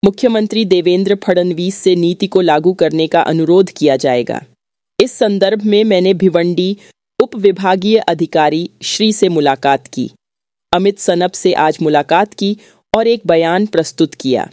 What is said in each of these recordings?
मुख्यमंत्री देवेंद्र फडणवीस से नीति को लागू करने का अनुरोध किया जाएगा। इस संदर्भ में मैंने भिवंडी उप विभागीय अधिकारी श्री से मुलाकात की। अमित सनप से आज मुलाकात की और एक बयान प्रस्तुत किया।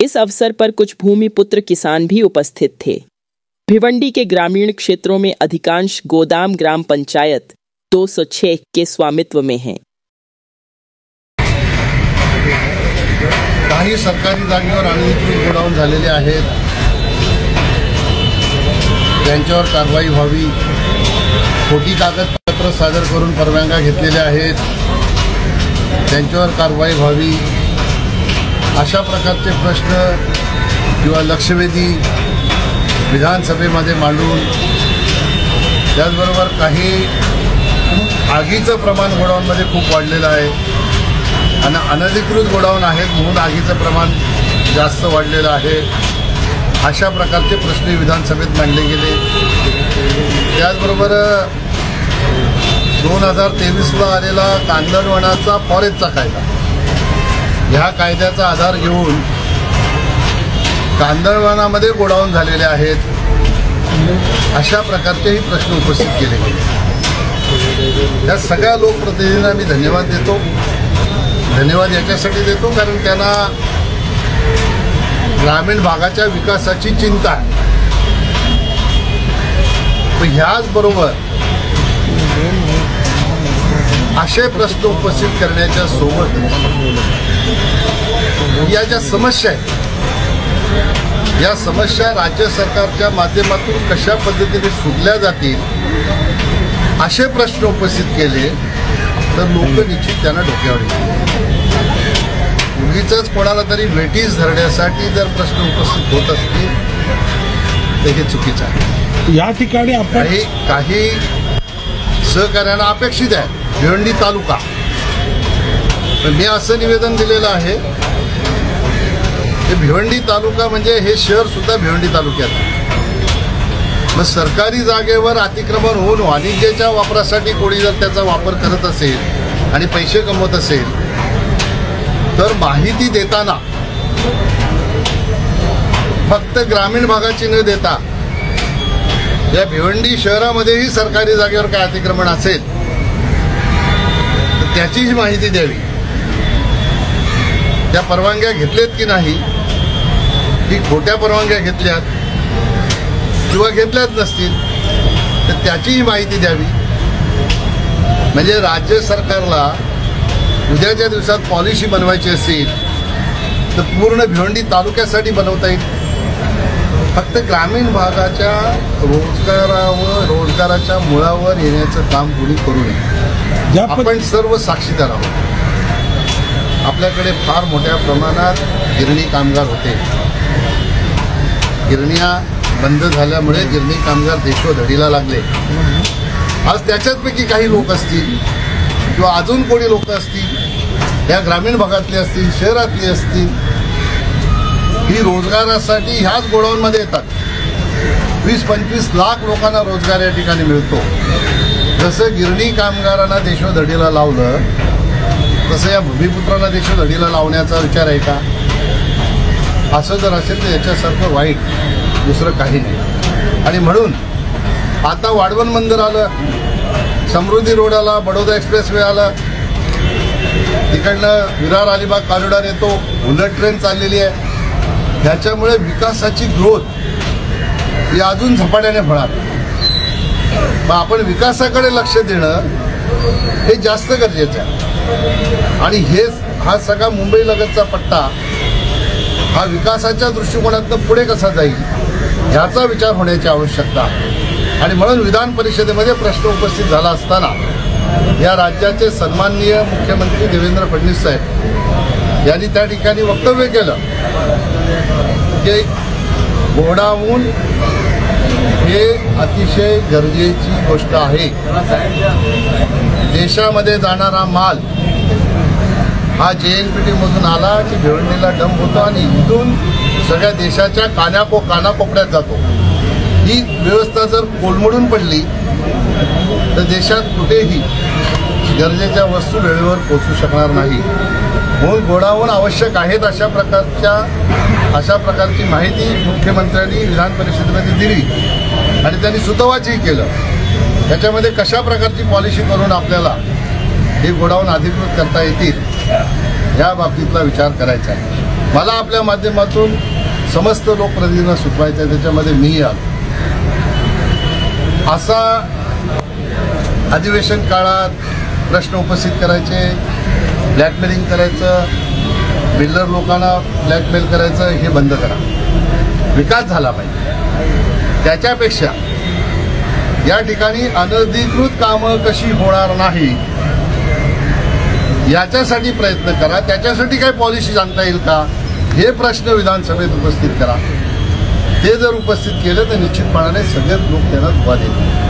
इस अवसर पर कुछ भूमिपुत्र किसान भी उपस्थित थे। भिवंडी के ग्रामीण क्षेत्रों में अधिकांश गोदाम ग्राम पंचायत 206 के स्वामित्व में हैं। काही सरकारी जागेवर अनधिकृत गोडाऊन झालेले आहेत, त्यांच्यावर कारवाई व्हावी। खोटी कागदपत्र सादर करून परवानग्या घेतलेल्या आहेत, त्यांच्यावर कारवाई व्हावी। अशा प्रकारचे प्रश्न किंवा लक्षवेधी विधानसभेमध्ये मांडून, त्याचबरोबर काही आगीचं प्रमाण गोडाऊनमध्ये खूप वाढलेलं आहे आणि अनधिकृत गोडाऊन आहेत म्हणून आगीचं प्रमाण जास्त वाढलेलं आहे। अशा प्रकारचे प्रश्न विधानसभेत मांडले गेले। त्याचबरोबर 2023ला आलेला कांदळवनाचा फॉरेस्टचा कायदा, ह्या कायद्याचा आधार घेऊन कांदळवनामध्ये गोडाऊन झालेले आहेत, अशा प्रकारचेही प्रश्न उपस्थित केले गेले। या सगळ्या लोकप्रतिनिधींना मी धन्यवाद देतो। धन्यवाद याच्यासाठी देतो कारण त्यांना ग्रामीण भागाच्या विकासाची चिंता आहे। ह्याचबरोबर असे प्रश्न उपस्थित करण्याच्या सोबत या ज्या समस्या आहेत, या समस्या राज्य सरकारच्या माध्यमातून कशा पद्धतीने सुटल्या जातील असे प्रश्न उपस्थित केले तर लोक निश्चित त्यांना डोक्यावर येतील। उगीच कोणाला तरी वेटीस धरण्यासाठी जर प्रश्न उपस्थित होत असतील तर हे चुकीचं आहे। या ठिकाणी आपण काही सहकार्याला अपेक्षित आहे भिवंडी तालुका। मी असं निवेदन दिलेलं आहे की भिवंडी तालुका म्हणजे हे शहर सुद्धा भिवंडी तालुक्यात आहे। मग सरकारी जागेवर अतिक्रमण होऊन वाणिज्याच्या वापरासाठी कोणी जर त्याचा वापर करत असेल आणि पैसे कमवत असेल तर माहिती देताना फक्त ग्रामीण भागाची न देता या भिवंडी शहरामध्येही सरकारी जागेवर काय अतिक्रमण असेल तर त्याचीही माहिती द्यावी। त्या परवानग्या घेतलेत की नाही, की खोट्या परवानग्या घेतल्यात किंवा घेतल्याच नसतील तर त्याचीही माहिती द्यावी। म्हणजे राज्य सरकारला उद्याच्या दिवसात पॉलिसी बनवायची असेल तर पूर्ण भिवंडी तालुक्यासाठी बनवता येईल। फक्त ग्रामीण भागाच्या रोजगाराच्या मुळावर येण्याचं काम कोणी करू नये। आपण सर्व साक्षीदार आहोत। आपल्याकडे फार मोठ्या प्रमाणात गिरणी कामगार होते। गिरण्या बंद झाल्यामुळे गिरणी कामगार देशोधडीला लागले। आज त्याच्यापैकी काही लोक असतील किंवा अजून कोणी लोक असतील, या ग्रामीण भागातले असतील, शहरातली असतील, ही रोजगारासाठी ह्याच गोडाऊनमध्ये येतात। 20-25 लाख लोकांना रोजगार या ठिकाणी मिळतो। जसं गिरणी कामगारांना देशोधडीला लावलं तसं या भूमिपुत्रांना देशोधडीला लावण्याचा विचार आहे का? असं जर असेल तर याच्यासारखं वाईट दुसरं काही नाही। आणि म्हणून आता वाढवण बंदर आलं, समृद्धी रोड आला, बडोदा एक्सप्रेस वे आला, तिकडनं विरार अलिबाग कॉरिडॉर येतो, बुलेट ट्रेन चाललेली आहे। ह्याच्यामुळे विकासाची ग्रोथ ही अजून झपाट्याने होणार। मग आपण विकासाकडे लक्ष देणं हे जास्त गरजेचं आहे। आणि हा सगळा मुंबई लगतचा पट्टा हा विकासाच्या दृष्टिकोनातून पुढे कसा जाईल ह्याचा विचार होण्याची आवश्यकता आहे। आणि म्हणून विधान परिषदेमध्ये प्रश्न उपस्थित झाला असताना या राज्याचे सन्माननीय मुख्यमंत्री देवेंद्र फडणवीस साहेब यांनी त्या ठिकाणी वक्तव्य केलं की गोडाऊन हे अतिशय गरजेची गोष्ट आहे। देशामध्ये जाणारा माल हा JNPT मधून आला की भिवंडीला डंप होतो आणि इथून सगळ्या देशाच्या कानाकोपऱ्यात जातो। ही व्यवस्था जर कोलमडून पडली तर देशात कुठेही गरजेच्या वस्तू वेळेवर पोहोचू शकणार नाही। म्हणून गोडाऊन आवश्यक आहेत। अशा प्रकारच्या अशा प्रकारची माहिती मुख्यमंत्र्यांनी विधान परिषदेमध्ये दिली आणि त्यांनी सुतवाचीही केलं. त्याच्यामध्ये कशा प्रकारची पॉलिसी करून आपल्याला हे गोडाऊन अधिकृत करता येतील या बाबतीतला विचार करायचा आहे. मला आपल्या माध्यमातून समस्त लोकप्रतिनिधींना सुचवायचं आहे, त्याच्यामध्ये मीही आलो. असा अधिवेशन काळात प्रश्न उपस्थित करायचे, ब्लॅकमेलिंग करायचं, बिल्डर लोकांना ब्लॅकमेल करायचं, हे बंद करा. विकास झाला पाहिजे. त्याच्यापेक्षा या ठिकाणी अनधिकृत कामं कशी होणार नाही याच्यासाठी प्रयत्न करा. त्याच्यासाठी काही पॉलिसी आणता येईल का, हे प्रश्न विधानसभेत उपस्थित करा. ते जर उपस्थित केलं तर निश्चितपणाने सगळेच लोक त्यांना दुवा देतील.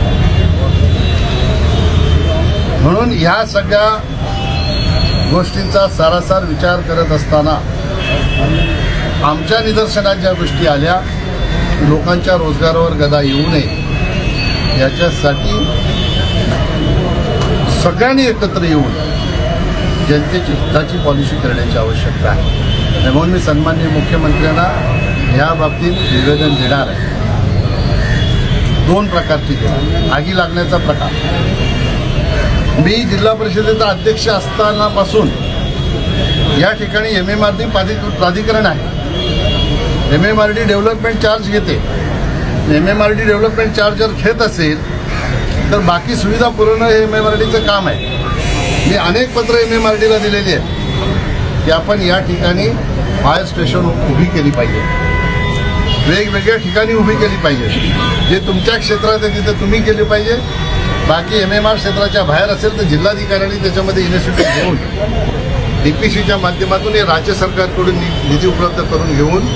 म्हणून ह्या सगळ्या गोष्टींचा सारासार विचार करत असताना आमच्या निदर्शनात ज्या गोष्टी आल्या, लोकांच्या रोजगारावर गदा येऊ नये याच्यासाठी सगळ्यांनी एकत्र येऊन जनतेची हिताची पॉलिसी करण्याची आवश्यकता आहे. म्हणून मी सन्माननीय मुख्यमंत्र्यांना या बाबतीत निवेदन देणार आहे. 2 प्रकारची देणार. आगी लागण्याचा प्रकार, मी जिल्हा परिषदेचा अध्यक्ष असतानापासून या ठिकाणी MMRD प्राधिकरण आहे. MMRD डेव्हलपमेंट चार्ज घेते. MMRD डेव्हलपमेंट चार्ज जर घेत असेल तर बाकी सुविधा पुरवणं हे MMRDचं काम आहे. मी अनेक पत्र MMRDला दिलेली आहेत की आपण या ठिकाणी फायर स्टेशन उभी केली पाहिजे, वेगवेगळ्या ठिकाणी उभी केली पाहिजे. जे तुमच्या क्षेत्रात आहे तिथे तुम्ही केली पाहिजे. बाकी MMR क्षेत्राच्या बाहेर असेल तर जिल्हाधिकाऱ्यांनी त्याच्यामध्ये इनिशिएटिव्ह घेऊन DPCच्या माध्यमातून हे राज्य सरकारकडून निधी उपलब्ध करून घेऊन